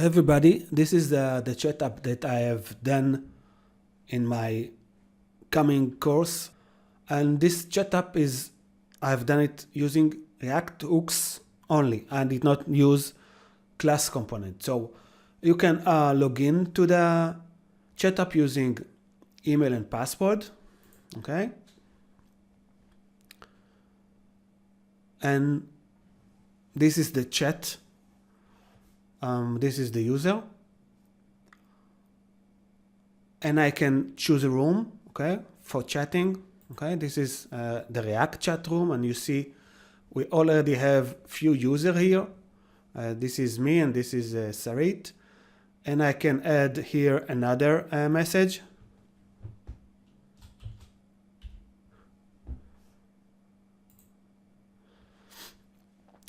Hey everybody, this is the chat app that I have done in my coming course, and this chat app is, I've done it using React hooks only. I did not use class component. So you can log in to the chat app using email and password, okay? And this is the chat. This is the user, and I can choose a room, okay, for chatting. Okay, this is the React chat room, and you see we already have few users here. This is me, and this is Sarit, and I can add here another message.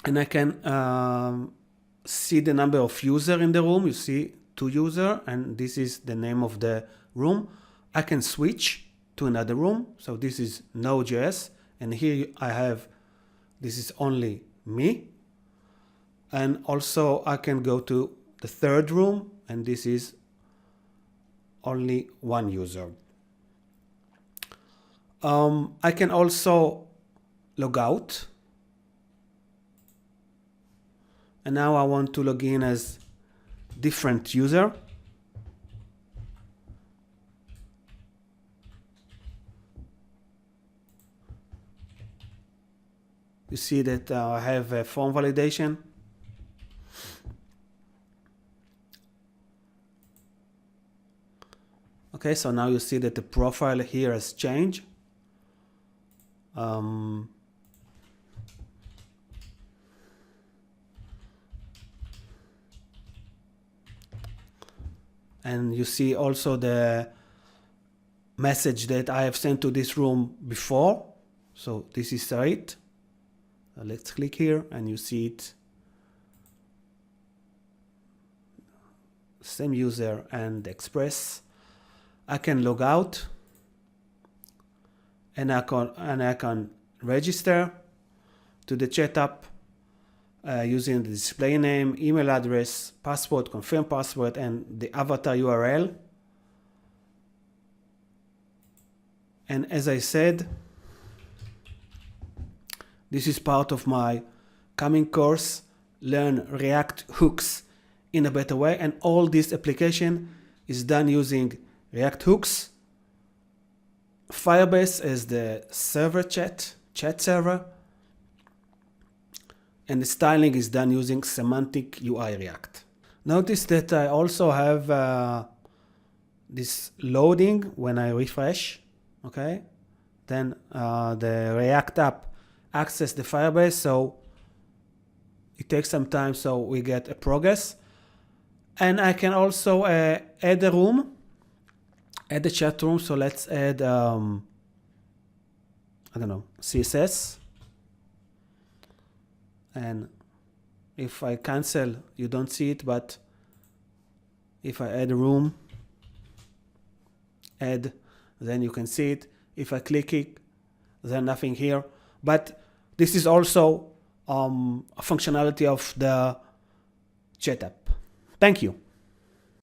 And I can see the number of users in the room. You see 2 users, and this is the name of the room. I can switch to another room. So this is Node.js, and here I have, this is only me. And also I can go to the 3rd room, and this is only 1 user. I can also log out. And now I want to log in as different user. You see that I have a form validation. Okay, so now you see that the profile here has changed. And you see also the message that I have sent to this room before. So this is Sarit. Let's click here and you see it. Same user and express. I can log out, and I can register to the chat app using the display name, email address, password, confirm password, and the avatar URL. And as I said, this is part of my coming course, Learn React Hooks in a Better Way. And all this application is done using React Hooks, Firebase as the server chat server, and the styling is done using semantic UI React. Notice that I also have this loading when I refresh, okay? Then the React app access the Firebase, so it takes some time, so we get a progress. And I can also add a room, add a chat room. So let's add, I don't know, CSS. And if I cancel, you don't see it, but if I add a room, add, then you can see it. If I click it, there's nothing here. But this is also a functionality of the chat app. Thank you.